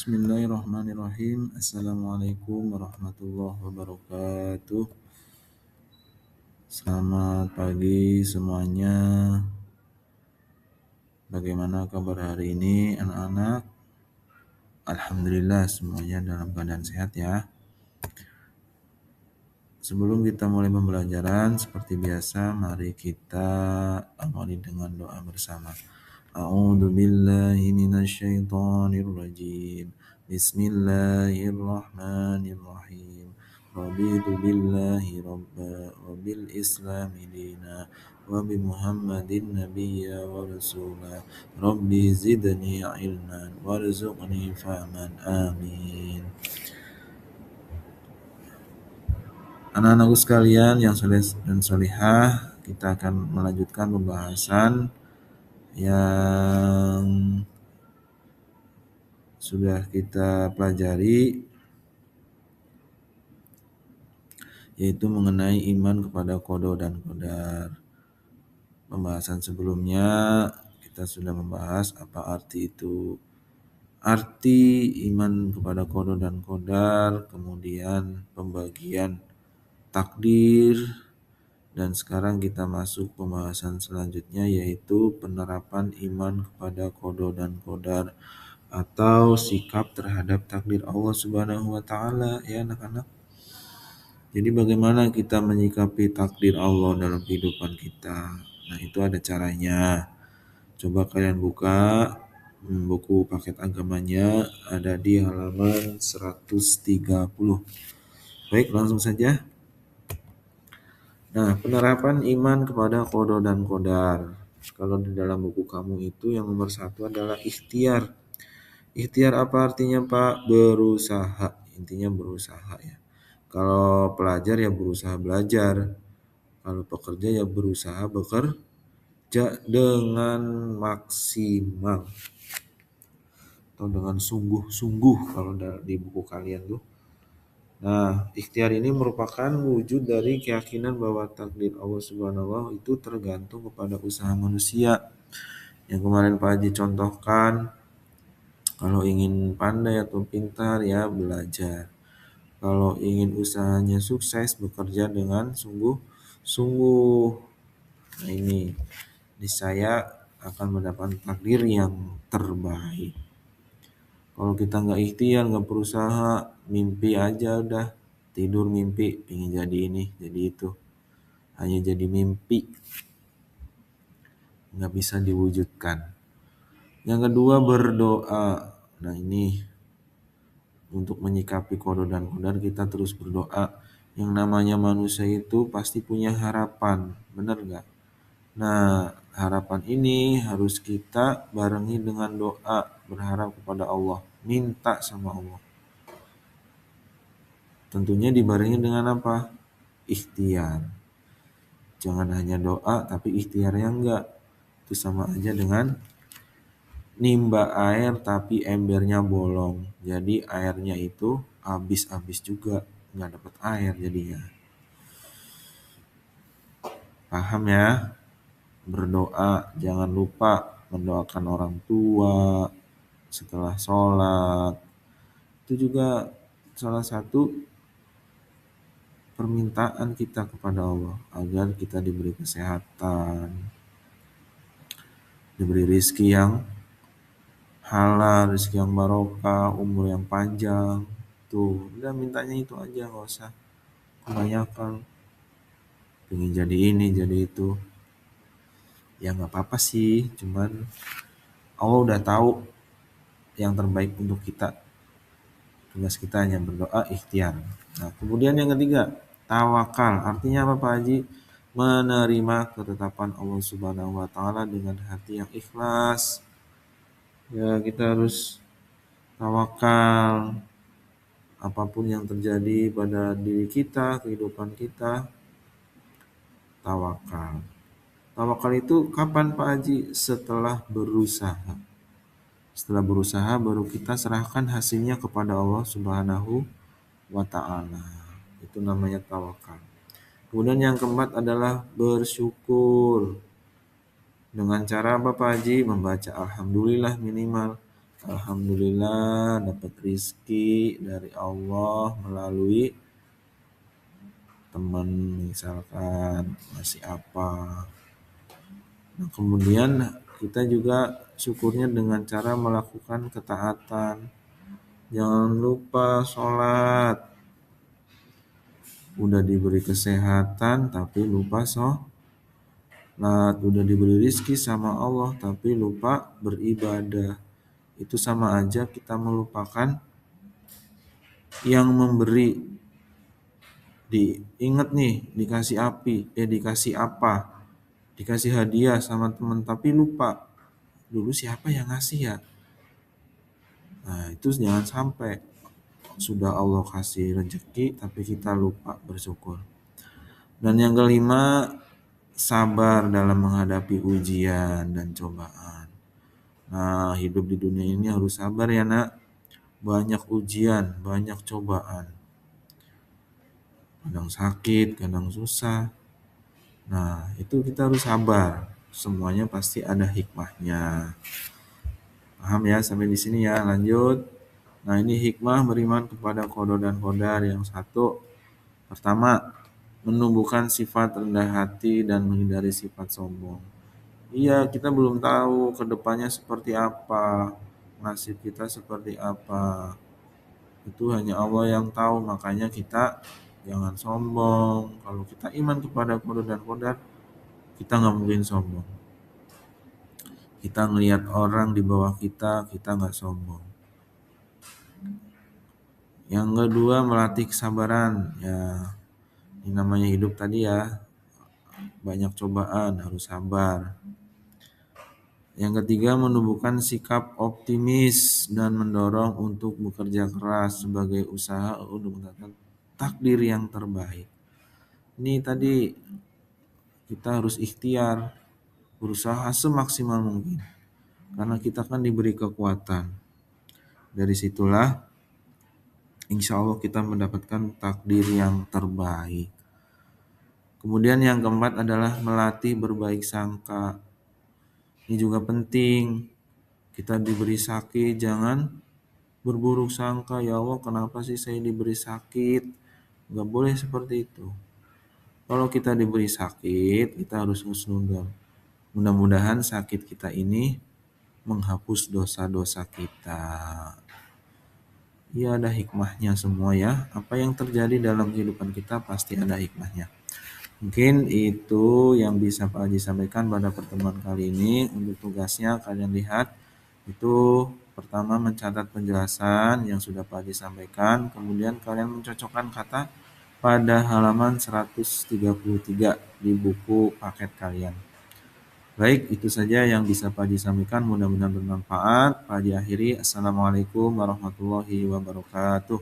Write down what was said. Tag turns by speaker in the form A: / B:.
A: Bismillahirrahmanirrahim. Assalamualaikum warahmatullahi wabarakatuh. Selamat pagi semuanya. Bagaimana kabar hari ini anak-anak? Alhamdulillah semuanya dalam keadaan sehat ya. Sebelum kita mulai pembelajaran seperti biasa, mari kita awali dengan doa bersama. A'udzu billahi minasyaitonir rajim. Bismillahirrahmanirrahim. Raditu billahi rabba wa bil islami dina wa bi Muhammadin nabiyya wa rasula. Rabbi zidni ilman warzuqni fahman. Amin. Anak-anakku sekalian yang soleh dan solihah, kita akan melanjutkan pembahasan yang sudah kita pelajari, yaitu mengenai iman kepada qada dan qadar. Pembahasan sebelumnya kita sudah membahas apa arti itu. Arti iman kepada qada dan qadar, kemudian pembagian takdir, dan sekarang kita masuk pembahasan selanjutnya, yaitu penerapan iman kepada qada dan qadar atau sikap terhadap takdir Allah Subhanahu wa taala ya anak-anak. Jadi bagaimana kita menyikapi takdir Allah dalam kehidupan kita? Nah, itu ada caranya. Coba kalian buka buku paket agamanya, ada di halaman 130. Baik, langsung saja. Nah, penerapan iman kepada qada dan qadar. Kalau di dalam buku kamu itu yang nomor 1 adalah ikhtiar. Ikhtiar apa artinya Pak? Berusaha. Intinya berusaha ya. Kalau pelajar ya berusaha belajar. Kalau pekerja ya berusaha bekerja dengan maksimal. Atau dengan sungguh-sungguh kalau di buku kalian tuh. Nah, ikhtiar ini merupakan wujud dari keyakinan bahwa takdir Allah Subhanahu wa taala itu tergantung kepada usaha manusia. Yang kemarin Pak Haji contohkan, kalau ingin pandai atau pintar ya belajar. Kalau ingin usahanya sukses, bekerja dengan sungguh-sungguh. Nah ini saya akan mendapat takdir yang terbaik. Kalau kita nggak ikhtiar, nggak berusaha, mimpi aja udah. Tidur mimpi, pengen jadi ini, jadi itu. Hanya jadi mimpi. Nggak bisa diwujudkan. Yang kedua berdoa. Nah ini untuk menyikapi qada dan qadar kita terus berdoa. Yang namanya manusia itu pasti punya harapan, benar nggak? Nah harapan ini harus kita barengi dengan doa, berharap kepada Allah, minta sama Allah. Tentunya dibarengi dengan apa? Ikhtiar. Jangan hanya doa tapi ikhtiarnya enggak. Itu sama aja dengan nimba air tapi embernya bolong. Jadi airnya itu habis juga, nggak dapat air jadinya. Paham ya? Berdoa, jangan lupa mendoakan orang tua setelah sholat. Itu juga salah satu permintaan kita kepada Allah agar kita diberi kesehatan, diberi rezeki yang halal, rezeki yang barokah, umur yang panjang. Tuh, udah mintanya itu aja, nggak usah kebanyakan. Pengen jadi ini, jadi itu. Ya nggak apa-apa sih, cuman Allah udah tahu yang terbaik untuk kita. Tugas kita hanya berdoa, ikhtiar. Nah, kemudian yang ketiga, tawakal. Artinya apa Pak Haji? Menerima ketetapan Allah Subhanahu wa taala dengan hati yang ikhlas. Ya, kita harus tawakal. Apapun yang terjadi pada diri kita, kehidupan kita, tawakal. Tawakal itu kapan Pak Haji? Setelah berusaha. Setelah berusaha baru kita serahkan hasilnya kepada Allah Subhanahu wa taala. Itu namanya tawakal. Kemudian yang keempat adalah bersyukur. Dengan cara apa Pak Haji? Membaca alhamdulillah minimal. Alhamdulillah dapat rizki dari Allah melalui teman, misalkan ngasih apa. Nah, kemudian kita juga syukurnya dengan cara melakukan ketaatan. Jangan lupa sholat. Udah diberi kesehatan tapi lupa sholat. Udah diberi rizki sama Allah tapi lupa beribadah. Itu sama aja kita melupakan yang memberi. Diingat nih, dikasih apa, dikasih hadiah sama teman tapi lupa dulu siapa yang ngasih ya. Nah itu jangan sampai sudah Allah kasih rezeki tapi kita lupa bersyukur. Dan yang kelima, sabar dalam menghadapi ujian dan cobaan. Nah hidup di dunia ini harus sabar ya nak. Banyak ujian, banyak cobaan, kadang sakit, kadang susah. Nah itu kita harus sabar, semuanya pasti ada hikmahnya. Paham ya sampai di sini ya, lanjut. Nah ini hikmah beriman kepada qada dan qadar. Yang satu, pertama, menumbuhkan sifat rendah hati dan menghindari sifat sombong. Iya, kita belum tahu kedepannya seperti apa, nasib kita seperti apa. Itu hanya Allah yang tahu, makanya kita jangan sombong. Kalau kita iman kepada qada dan qadar, kita nggak mungkin sombong. Kita ngelihat orang di bawah kita nggak sombong. Yang kedua, melatih kesabaran. Ya, ini namanya hidup tadi ya, banyak cobaan, harus sabar. Yang ketiga, menumbuhkan sikap optimis dan mendorong untuk bekerja keras sebagai usaha untuk mendapatkan takdir yang terbaik. Ini tadi kita harus ikhtiar, berusaha semaksimal mungkin. Karena kita kan diberi kekuatan. Dari situlah insya Allah kita mendapatkan takdir yang terbaik. Kemudian yang keempat adalah melatih berbaik sangka. Ini juga penting. Kita diberi sakit, jangan berburuk sangka. Ya Allah, kenapa sih saya diberi sakit? Gak boleh seperti itu. Kalau kita diberi sakit, kita harus husnudzon. Mudah-mudahan sakit kita ini menghapus dosa-dosa kita. Ya ada hikmahnya semua ya. Apa yang terjadi dalam kehidupan kita pasti ada hikmahnya. Mungkin itu yang bisa Pak Haji sampaikan pada pertemuan kali ini. Untuk tugasnya kalian lihat, itu pertama mencatat penjelasan yang sudah Pak Haji sampaikan. Kemudian kalian mencocokkan kata pada halaman 133 di buku paket kalian. Baik, itu saja yang bisa Pak Haji sampaikan. Mudah-mudahan bermanfaat. Pak Haji akhiri. Assalamualaikum warahmatullahi wabarakatuh.